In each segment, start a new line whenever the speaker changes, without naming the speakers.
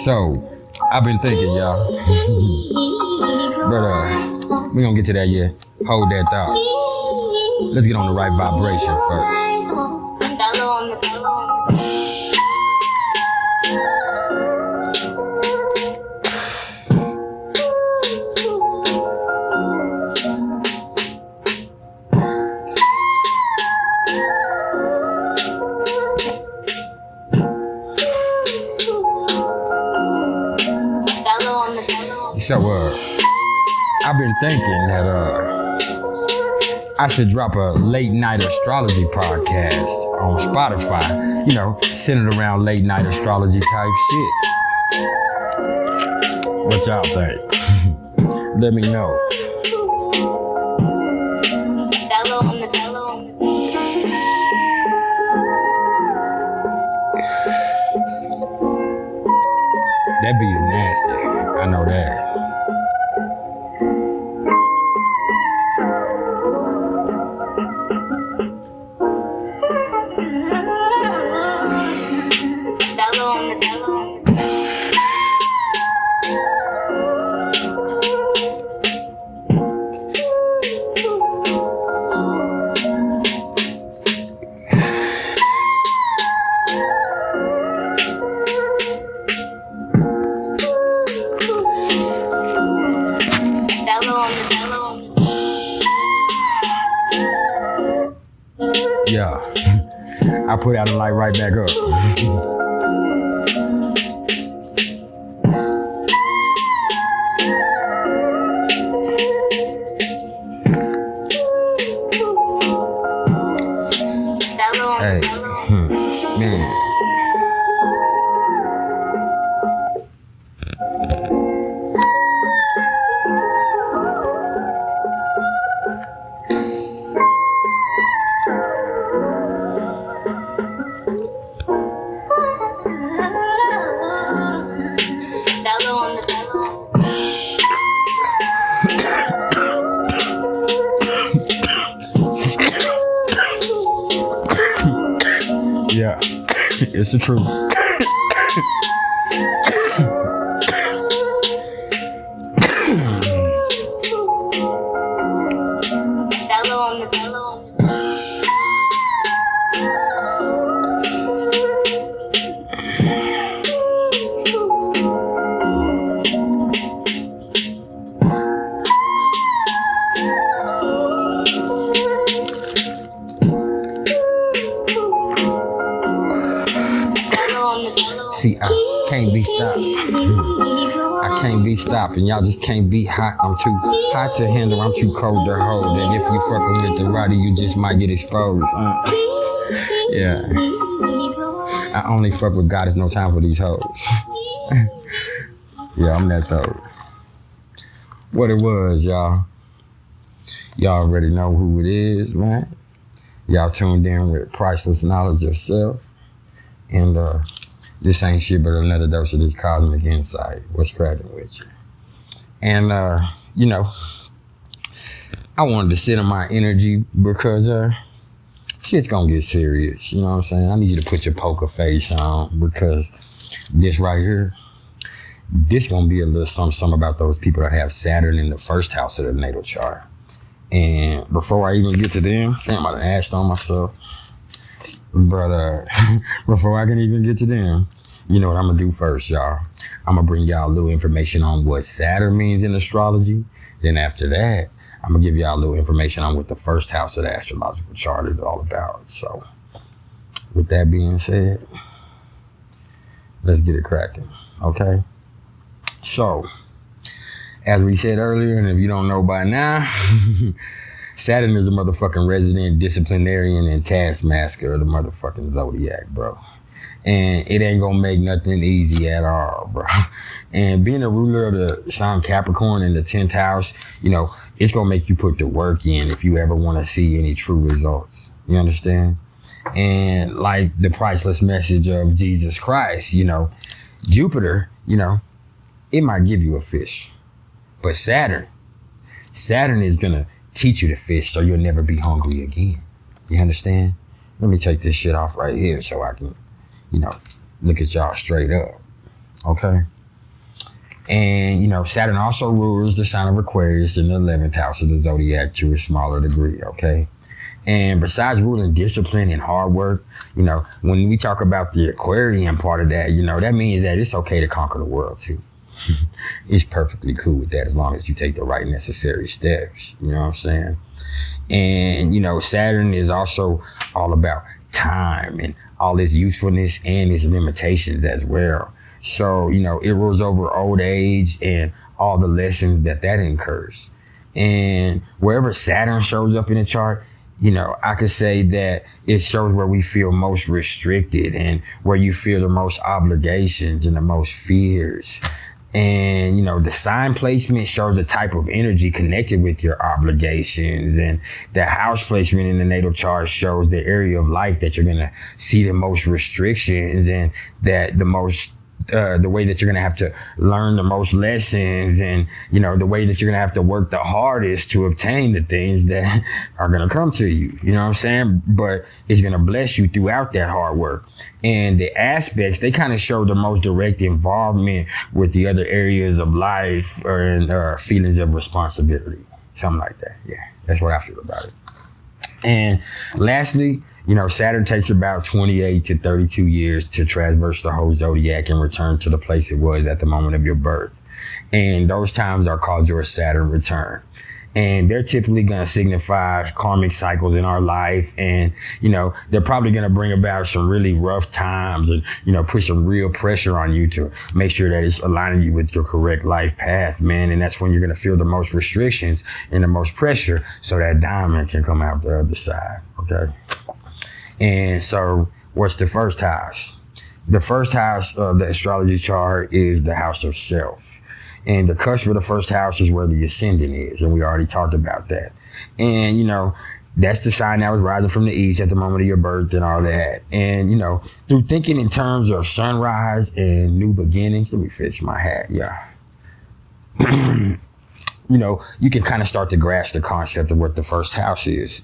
So, I've been thinking, y'all. But we gonna get to that yet. Hold that thought. Let's get on the right vibration first. So, I've been thinking that I should drop a late night astrology podcast on Spotify, centered around late night astrology type shit. What y'all think? Let me know. That beat is nasty. I know that. Yeah, I put out the light right back up. Hey, man. Yeah, it's the truth. See, I can't be stopped. I can't be stopped, and y'all just can't be hot. I'm too hot to handle. I'm too cold to hold. And if you fucking with the righty, you just might get exposed. Yeah. I only fuck with God. There's no time for these hoes. Yeah, I'm that though. What it was, y'all. Y'all already know who it is, man. Y'all tuned in with Priceless Knowledge of Self. And this ain't shit but another dose of this cosmic insight. What's cracking with you? And, I wanted to sit in my energy because shit's gonna get serious. You know what I'm saying? I need you to put your poker face on because this right here, this gonna be a little something about those people that have Saturn in the first house of their natal chart. And before I even get to them, damn, I done ashed on myself. But before I can even get to them, you know what I'm gonna do first, y'all? I'm gonna bring y'all a little information on what Saturn means in astrology. Then after that, I'm gonna give y'all a little information on what the first house of the astrological chart is all about. So with that being said, let's get it cracking, okay? So, as we said earlier, and if you don't know by now, Saturn is a motherfucking resident disciplinarian and taskmaster of the motherfucking zodiac, bro. And it ain't gonna make nothing easy at all, bro. And being a ruler of the sign Capricorn in the 10th house, it's gonna make you put the work in if you ever wanna see any true results. You understand? And like the priceless message of Jesus Christ, Jupiter, it might give you a fish. But Saturn is gonna teach you to fish so you'll never be hungry again. You understand? Let me take this shit off right here so I can, look at y'all straight up. Okay? And, Saturn also rules the sign of Aquarius in the 11th house of the zodiac to a smaller degree, okay? And besides ruling discipline and hard work, when we talk about the Aquarian part of that, that means that it's okay to conquer the world too. It's perfectly cool with that as long as you take the right necessary steps. You know what I'm saying? And, Saturn is also all about time and all its usefulness and its limitations as well. So, it rules over old age and all the lessons that incurs. And wherever Saturn shows up in a chart, I could say that it shows where we feel most restricted and where you feel the most obligations and the most fears. And, the sign placement shows the type of energy connected with your obligations. And the house placement in the natal chart shows the area of life that you're going to see the most restrictions and that the way that you're going to have to learn the most lessons and, the way that you're going to have to work the hardest to obtain the things that are going to come to you. You know what I'm saying? But it's going to bless you throughout that hard work. And the aspects, they kind of show the most direct involvement with the other areas of life or feelings of responsibility. Something like that. Yeah, that's what I feel about it. And lastly, Saturn takes about 28 to 32 years to traverse the whole zodiac and return to the place it was at the moment of your birth. And those times are called your Saturn return. And they're typically going to signify karmic cycles in our life. And, they're probably going to bring about some really rough times and, put some real pressure on you to make sure that it's aligning you with your correct life path, man. And that's when you're going to feel the most restrictions and the most pressure so that diamond can come out the other side. Okay. And so what's the first house? The first house of the astrology chart is the house of self. And the cusp of the first house is where the ascendant is. And we already talked about that. And, that's the sign that was rising from the east at the moment of your birth and all that. And, through thinking in terms of sunrise and new beginnings, let me fix my hat. Yeah. You can kind of start to grasp the concept of what the first house is.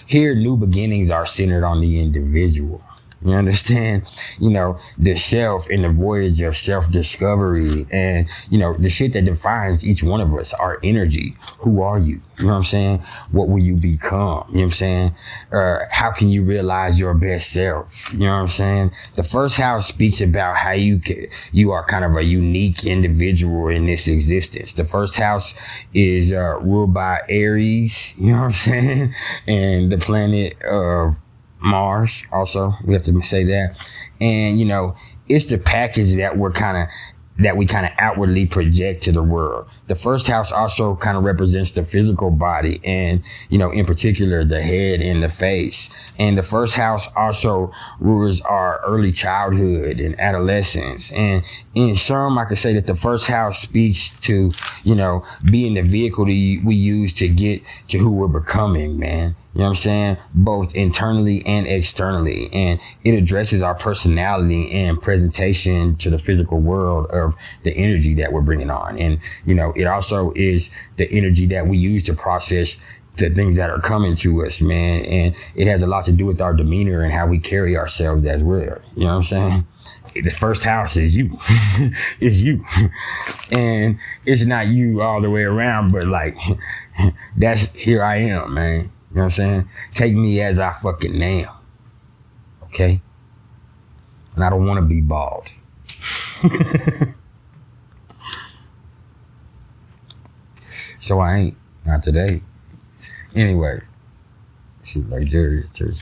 Here, new beginnings are centered on the individual. You understand? The self and the voyage of self-discovery and, the shit that defines each one of us, our energy. Who are you? You know what I'm saying? What will you become? You know what I'm saying? How can you realize your best self? You know what I'm saying? The first house speaks about how you are kind of a unique individual in this existence. The first house is ruled by Aries, you know what I'm saying? And the planet of Mars also, we have to say that. And, it's the package that we kind of outwardly project to the world. The first house also kind of represents the physical body and, in particular, the head and the face. And the first house also rules our early childhood and adolescence. And in some, I could say that the first house speaks to, being the vehicle that we use to get to who we're becoming, man. You know what I'm saying? Both internally and externally. And it addresses our personality and presentation to the physical world of the energy that we're bringing on. And, it also is the energy that we use to process the things that are coming to us, man. And it has a lot to do with our demeanor and how we carry ourselves as well. You know what I'm saying? The first house is you. It's you. And it's not you all the way around, but like, that's here I am, man. You know what I'm saying? Take me as I fucking am. Okay? And I don't want to be bald. So I ain't. Not today. Anyway. She's luxurious too.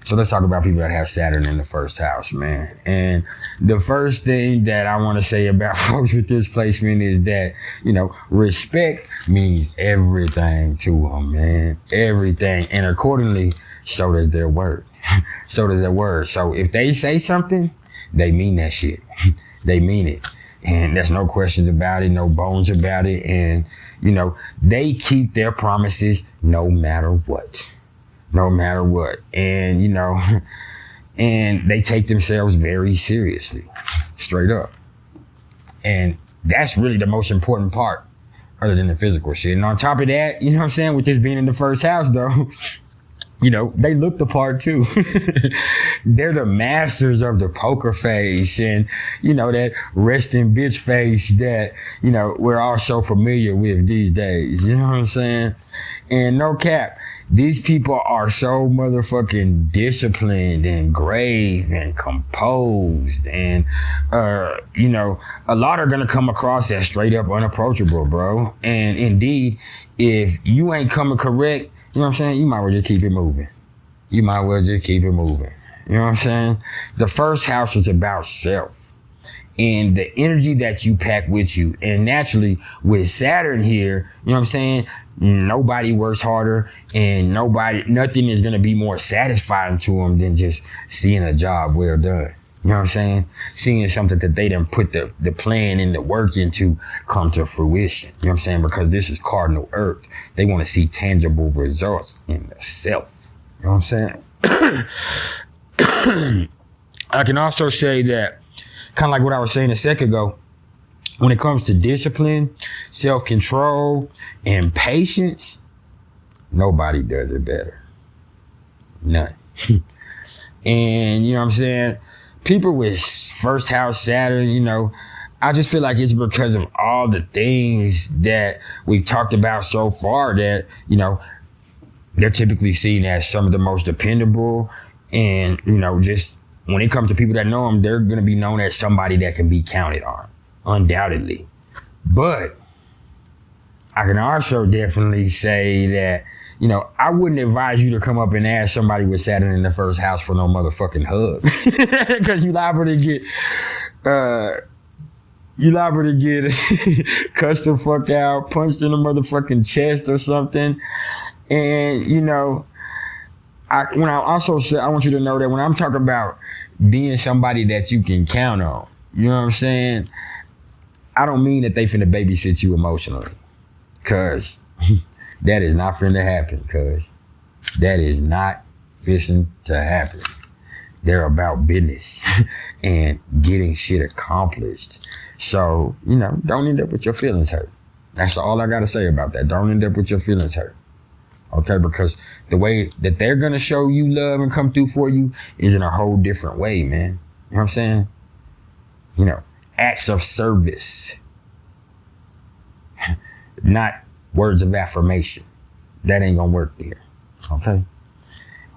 So let's talk about people that have Saturn in the first house, man. And the first thing that I want to say about folks with this placement is that, respect means everything to them, man. Everything. And accordingly, so does their word. So does their word. So if they say something, they mean that shit. They mean it. And there's no questions about it, no bones about it. And, they keep their promises no matter what. No matter what. And, and they take themselves very seriously, straight up. And that's really the most important part, other than the physical shit. And on top of that, with this being in the first house, though, You know, they look the part too. They're the masters of the poker face and, you know, that resting bitch face that, you know, we're all so familiar with these days. You know what I'm saying? And no cap, these people are so motherfucking disciplined and grave and composed. And, you know, a lot are going to come across as straight up unapproachable, bro. And indeed, if you ain't coming correct, you know what I'm saying? You might well just keep it moving. You might well just keep it moving. You know what I'm saying? The first house is about self and the energy that you pack with you. And naturally, with Saturn here, you know what I'm saying? Nobody works harder and nothing is going to be more satisfying to them than just seeing a job well done. You know what I'm saying? Seeing something that they done put the plan and the work into come to fruition. You know what I'm saying? Because this is cardinal earth. They want to see tangible results in the self. You know what I'm saying? I can also say that, kind of like what I was saying a second ago, when it comes to discipline, self-control, and patience, nobody does it better. None. And you know what I'm saying? People with first house Saturn, you know, I just feel like it's because of all the things that we've talked about so far that, you know, they're typically seen as some of the most dependable. And, you know, just when it comes to people that know them, they're going to be known as somebody that can be counted on, undoubtedly. But I can also definitely say that, you know, I wouldn't advise you to come up and ask somebody with Saturn in the first house for no motherfucking hug. Because you liable to get, cussed the fuck out, punched in the motherfucking chest or something. And, you know, I want you to know that when I'm talking about being somebody that you can count on, you know what I'm saying? I don't mean that they finna babysit you emotionally. Cause that is not finna happen, cuz. That is not fishing to happen. They're about business and getting shit accomplished. So, you know, don't end up with your feelings hurt. That's all I gotta say about that. Don't end up with your feelings hurt. Okay, because the way that they're gonna show you love and come through for you is in a whole different way, man. You know what I'm saying? You know, acts of service. Not words of affirmation. That ain't gonna work there, okay?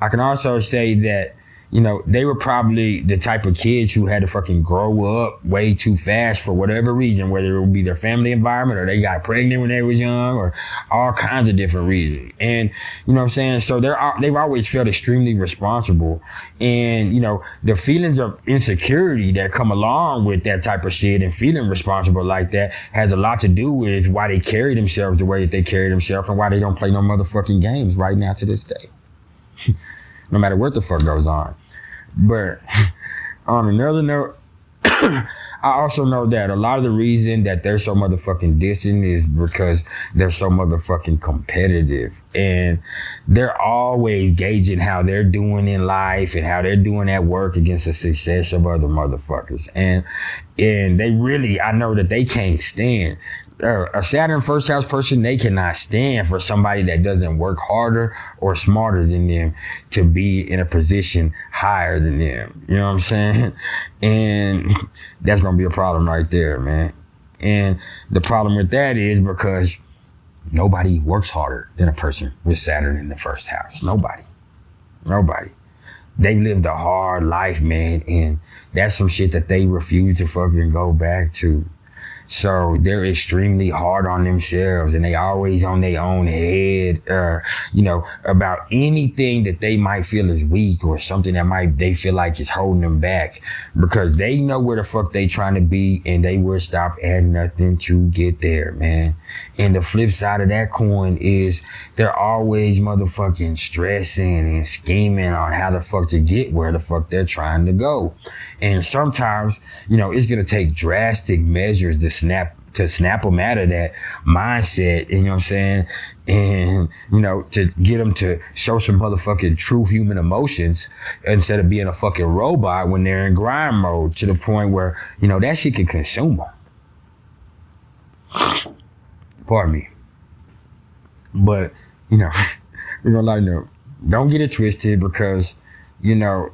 I can also say that, you know, they were probably the type of kids who had to fucking grow up way too fast for whatever reason, whether it would be their family environment or they got pregnant when they was young or all kinds of different reasons. And, you know what I'm saying? So they've always felt extremely responsible. And, you know, the feelings of insecurity that come along with that type of shit and feeling responsible like that has a lot to do with why they carry themselves the way that they carry themselves and why they don't play no motherfucking games right now to this day. No matter what the fuck goes on. But on another note, I also know that a lot of the reason that they're so motherfucking distant is because they're so motherfucking competitive. And they're always gauging how they're doing in life and how they're doing at work against the success of other motherfuckers. And they really, I know that they can't stand a Saturn first house person. They cannot stand for somebody that doesn't work harder or smarter than them to be in a position higher than them. You know what I'm saying? And that's going to be a problem right there, man. And the problem with that is because nobody works harder than a person with Saturn in the first house. Nobody. They've lived a hard life, man. And that's some shit that they refuse to fucking go back to. So they're extremely hard on themselves and they always on their own head, you know, about anything that they might feel is weak or something that they feel like is holding them back because they know where the fuck they trying to be and they will stop at nothing to get there, man. And the flip side of that coin is they're always motherfucking stressing and scheming on how the fuck to get where the fuck they're trying to go. And sometimes, you know, it's going to take drastic measures to snap them out of that mindset, you know what I'm saying? And, you know, to get them to show some motherfucking true human emotions instead of being a fucking robot when they're in grind mode to the point where, you know, that shit can consume them. Pardon me. But, you know, we're gonna lighten up. Don't get it twisted because, you know,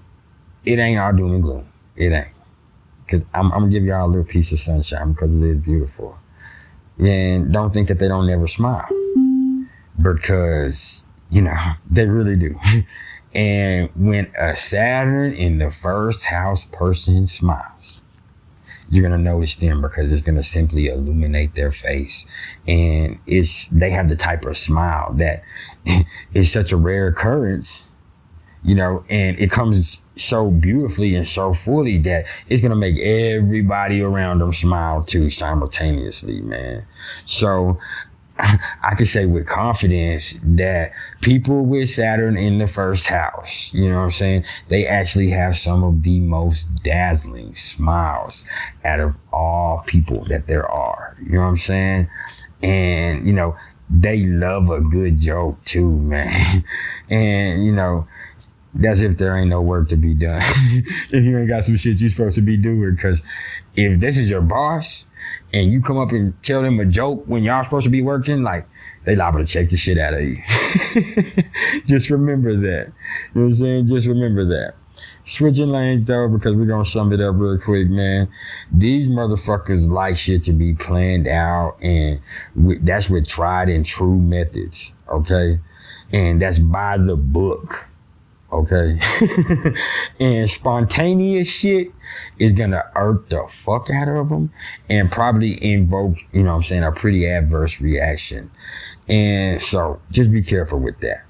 it ain't all doom and gloom. It ain't. Because I'm going to give y'all a little piece of sunshine because it is beautiful. And don't think that they don't never smile. Because, you know, they really do. And when a Saturn in the first house person smiles, you're going to notice them because it's going to simply illuminate their face. And they have the type of smile that is such a rare occurrence, you know, and it comes so beautifully and so fully that it's going to make everybody around them smile too simultaneously, man. So I can say with confidence that people with Saturn in the first house, you know what I'm saying, they actually have some of the most dazzling smiles out of all people that there are. You know what I'm saying? And, you know, they love a good joke too, man. And, you know, that's if there ain't no work to be done. If you ain't got some shit you supposed to be doing. Because if this is your boss and you come up and tell them a joke when y'all supposed to be working, like, they liable to check the shit out of you. Just remember that. You know what I'm saying? Just remember that. Switching lanes though, because we're going to sum it up real quick, man. These motherfuckers like shit to be planned out, and that's with tried and true methods, okay? And that's by the book. Okay. And spontaneous shit is gonna irk the fuck out of them and probably invoke, you know what I'm saying, a pretty adverse reaction. And so just be careful with that.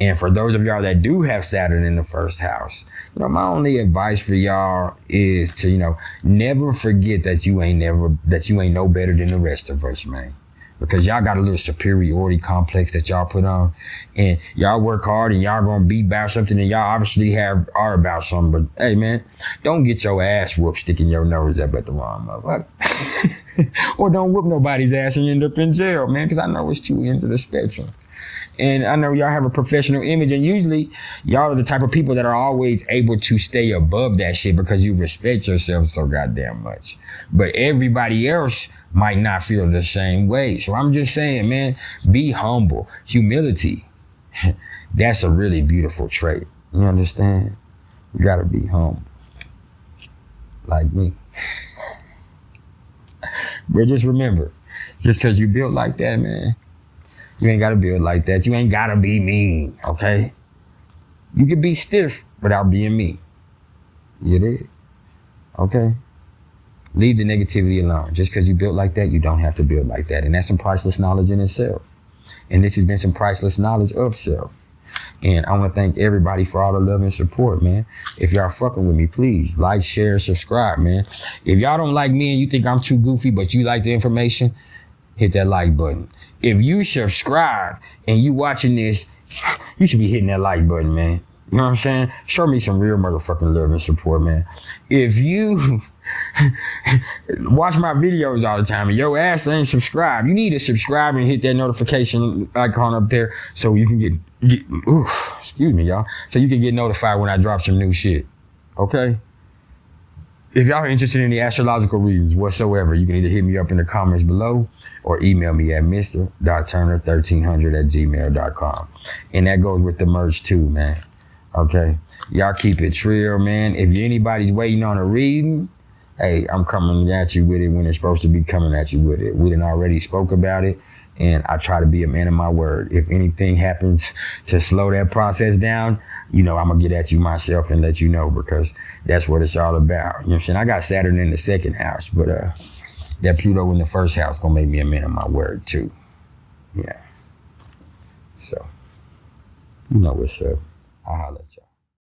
And for those of y'all that do have Saturn in the first house, you know, my only advice for y'all is to, you know, never forget that you ain't no better than the rest of us, man. Because y'all got a little superiority complex that y'all put on, and y'all work hard and y'all gonna be about something, and y'all obviously are about something. But hey, man, don't get your ass whooped sticking your nose up at the wrong motherfucker. Or don't whoop nobody's ass and end up in jail, man, because I know it's two ends of the spectrum. And I know y'all have a professional image, and usually y'all are the type of people that are always able to stay above that shit because you respect yourself so goddamn much. But everybody else might not feel the same way. So I'm just saying, man, be humble. Humility, that's a really beautiful trait. You understand? You gotta be humble. Like me. But just remember, just because you built like that, man, you ain't gotta build like that. You ain't gotta be mean, okay? You can be stiff without being mean. You did? Okay? Leave the negativity alone. Just because you built like that, you don't have to build like that. And that's some priceless knowledge in itself. And this has been some priceless knowledge of self. And I want to thank everybody for all the love and support, man. If y'all fucking with me, please like, share, subscribe, man. If y'all don't like me and you think I'm too goofy, but you like the information, hit that like button. If you subscribe and you watching this, you should be hitting that like button, man. You know what I'm saying? Show me some real motherfucking love and support, man. If you watch my videos all the time and your ass ain't subscribed, you need to subscribe and hit that notification icon up there so you can get excuse me, y'all. So you can get notified when I drop some new shit. Okay? If y'all are interested in the astrological readings whatsoever, you can either hit me up in the comments below or email me at mr.turner1300@gmail.com. And that goes with the merch too, man. Okay? Y'all keep it real, man. If anybody's waiting on a reading, hey, I'm coming at you with it when it's supposed to be coming at you with it. We done already spoke about it, and I try to be a man of my word. If anything happens to slow that process down, you know, I'm going to get at you myself and let you know, because that's what it's all about. You know what I'm saying? I got Saturn in the second house, but that Pluto in the first house going to make me a man of my word too. Yeah. So, you know what's up. I'll holler at y'all.